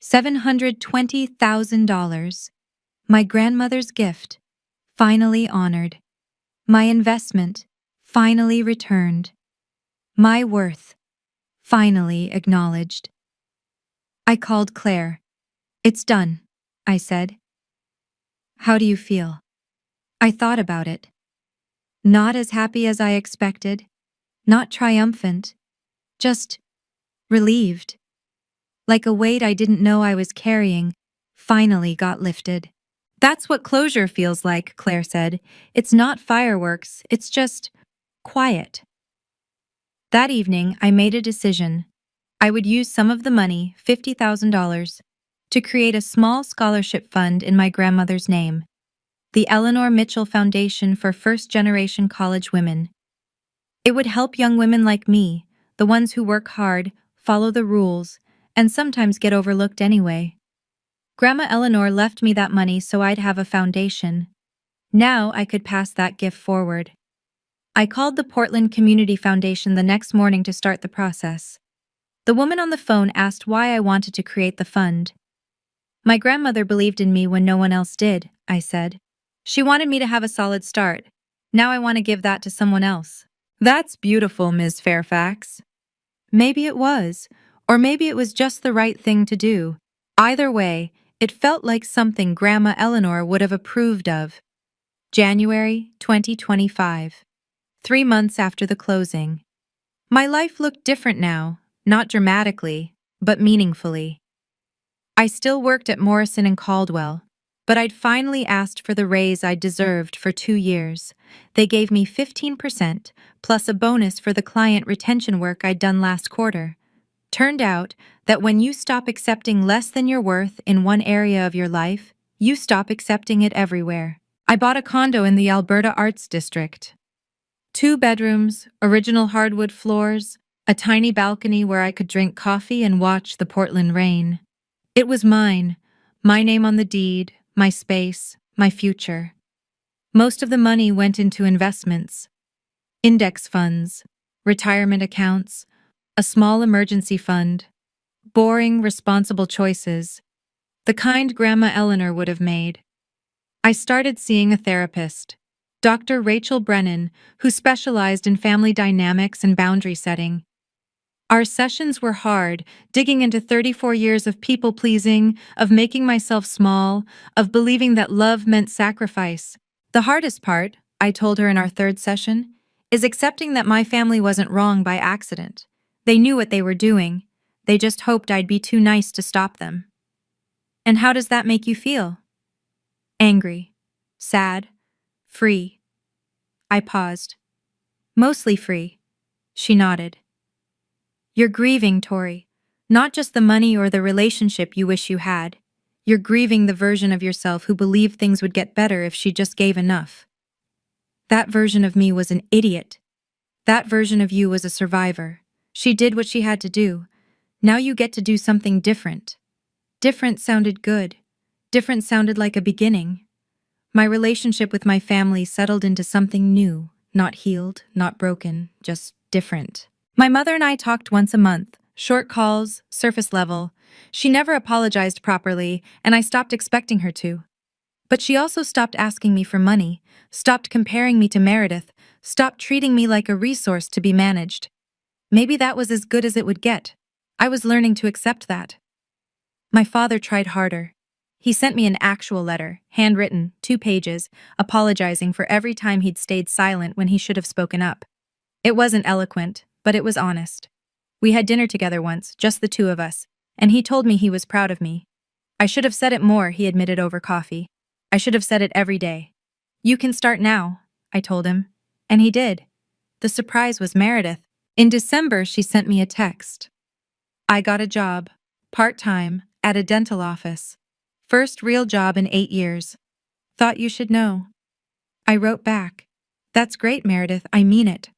$720,000. My grandmother's gift, finally honored. My investment, finally returned. My worth, finally acknowledged. I called Claire. It's done, I said. How do you feel? I thought about it. Not as happy as I expected, not triumphant, just relieved. like a weight I didn't know I was carrying, finally got lifted. That's what closure feels like, Claire said. It's not fireworks, it's just quiet. That evening, I made a decision. I would use some of the money, $50,000, to create a small scholarship fund in my grandmother's name, the Eleanor Mitchell Foundation for First-Generation College Women. It would help young women like me, the ones who work hard, follow the rules, and sometimes get overlooked anyway. Grandma Eleanor left me that money so I'd have a foundation. Now I could pass that gift forward. I called the Portland Community Foundation the next morning to start the process. The woman on the phone asked why I wanted to create the fund. My grandmother believed in me when no one else did, I said. She wanted me to have a solid start. Now I want to give that to someone else. That's beautiful, Ms. Fairfax. Maybe it was, or maybe it was just the right thing to do. Either way, it felt like something Grandma Eleanor would have approved of. January 2025. 3 months after the closing. My life looked different now, not dramatically, but meaningfully. I still worked at Morrison and Caldwell, but I'd finally asked for the raise I'd deserved for 2 years. They gave me 15% plus a bonus for the client retention work I'd done last quarter. Turned out that when you stop accepting less than your worth in one area of your life, you stop accepting it everywhere. I bought a condo in the Alberta Arts District. 2 bedrooms, original hardwood floors, a tiny balcony where I could drink coffee and watch the Portland rain. It was mine, my name on the deed, my space, my future. Most of the money went into investments, index funds, retirement accounts, a small emergency fund, boring, responsible choices, the kind Grandma Eleanor would have made. I started seeing a therapist, Dr. Rachel Brennan, who specialized in family dynamics and boundary setting. Our sessions were hard, digging into 34 years of people-pleasing, of making myself small, of believing that love meant sacrifice. The hardest part, I told her in our 3rd session, is accepting that my family wasn't wrong by accident. They knew what they were doing. They just hoped I'd be too nice to stop them. And how does that make you feel? Angry, sad, free. I paused. Mostly free. She nodded. You're grieving, Tori. Not just the money or the relationship you wish you had. You're grieving the version of yourself who believed things would get better if she just gave enough. That version of me was an idiot. That version of you was a survivor. She did what she had to do. Now you get to do something different. Different sounded good. Different sounded like a beginning. My relationship with my family settled into something new, not healed, not broken, just different. My mother and I talked once a month, short calls, surface level. She never apologized properly, and I stopped expecting her to. But she also stopped asking me for money, stopped comparing me to Meredith, stopped treating me like a resource to be managed. Maybe that was as good as it would get. I was learning to accept that. My father tried harder. He sent me an actual letter, handwritten, 2 pages, apologizing for every time he'd stayed silent when he should have spoken up. It wasn't eloquent, but it was honest. We had dinner together once, just the 2 of us, and he told me he was proud of me. I should have said it more, he admitted over coffee. I should have said it every day. You can start now, I told him. And he did. The surprise was Meredith. In December, she sent me a text. I got a job, part-time, at a dental office. First real job in 8 years. Thought you should know. I wrote back. That's great, Meredith, I mean it.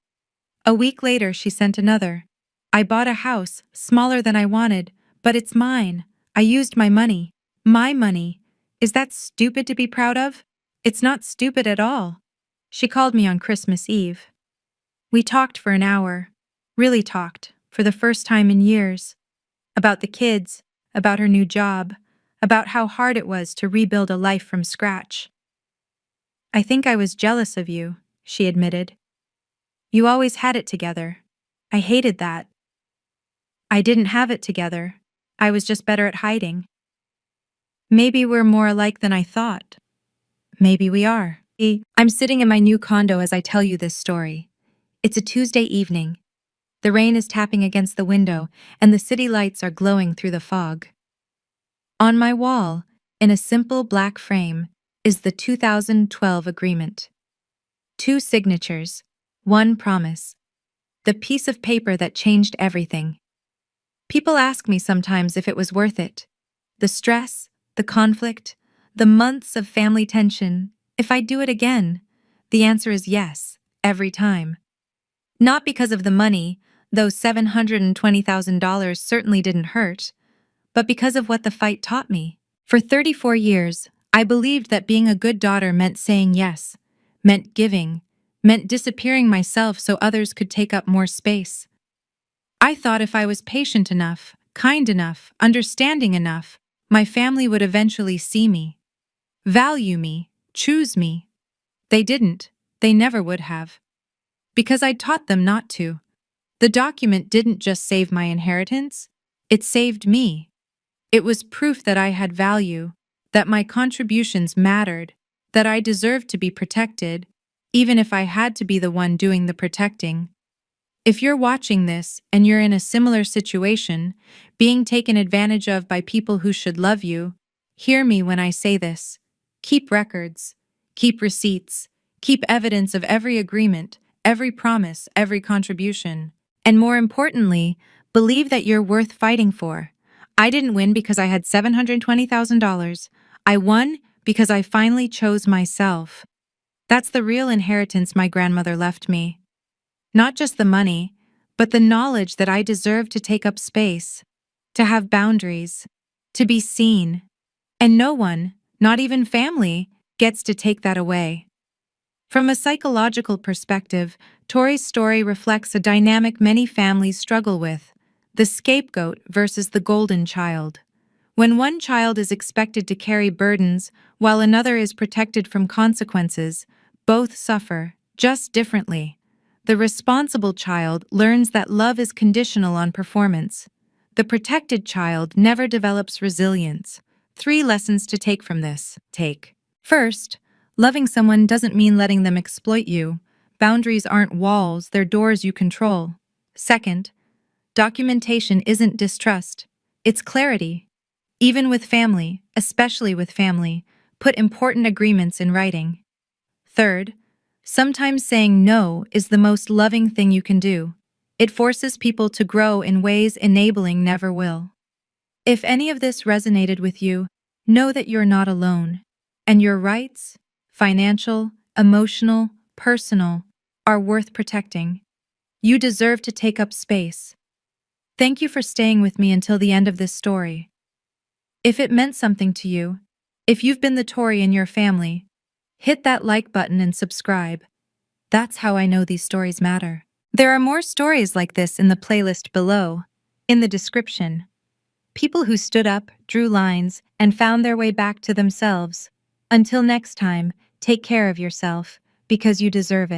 A week later, she sent another. I bought a house, smaller than I wanted, but it's mine. I used my money. My money. Is that stupid to be proud of? It's not stupid at all. She called me on Christmas Eve. We talked for an hour. Really talked, for the first time in years. About the kids, about her new job, about how hard it was to rebuild a life from scratch. I think I was jealous of you, she admitted. You always had it together. I hated that. I didn't have it together. I was just better at hiding. Maybe we're more alike than I thought. Maybe we are. I'm sitting in my new condo as I tell you this story. It's a Tuesday evening. The rain is tapping against the window, and the city lights are glowing through the fog. On my wall, in a simple black frame, is the 2012 agreement. 2 signatures, 1 promise. The piece of paper that changed everything. People ask me sometimes if it was worth it. The stress, the conflict, the months of family tension, if I'd do it again. The answer is yes, every time. Not because of the money, though $720,000 certainly didn't hurt, but because of what the fight taught me. For 34 years, I believed that being a good daughter meant saying yes, meant giving, meant disappearing myself so others could take up more space. I thought if I was patient enough, kind enough, understanding enough, my family would eventually see me, value me, choose me. They didn't. They never would have. Because I taught them not to. The document didn't just save my inheritance, it saved me. It was proof that I had value, that my contributions mattered, that I deserved to be protected, even if I had to be the one doing the protecting. If you're watching this and you're in a similar situation, being taken advantage of by people who should love you, hear me when I say this. Keep records, keep receipts, keep evidence of every agreement, every promise, every contribution. And more importantly, believe that you're worth fighting for. I didn't win because I had $720,000. I won because I finally chose myself. That's the real inheritance my grandmother left me. Not just the money, but the knowledge that I deserve to take up space, to have boundaries, to be seen. And no one, not even family, gets to take that away. From a psychological perspective, Tori's story reflects a dynamic many families struggle with: the scapegoat versus the golden child. When one child is expected to carry burdens while another is protected from consequences, both suffer, just differently. The responsible child learns that love is conditional on performance. The protected child never develops resilience. 3 lessons to take from this. First, loving someone doesn't mean letting them exploit you. Boundaries aren't walls, they're doors you control. Second, documentation isn't distrust, it's clarity. Even with family, especially with family, put important agreements in writing. Third, sometimes saying no is the most loving thing you can do. It forces people to grow in ways enabling never will. If any of this resonated with you, know that you're not alone, and your rights, financial, emotional, personal, are worth protecting. You deserve to take up space. Thank you for staying with me until the end of this story. If it meant something to you, if you've been the Tory in your family, hit that like button and subscribe. That's how I know these stories matter. There are more stories like this in the playlist below, in the description. People who stood up, drew lines, and found their way back to themselves. Until next time, take care of yourself, because you deserve it.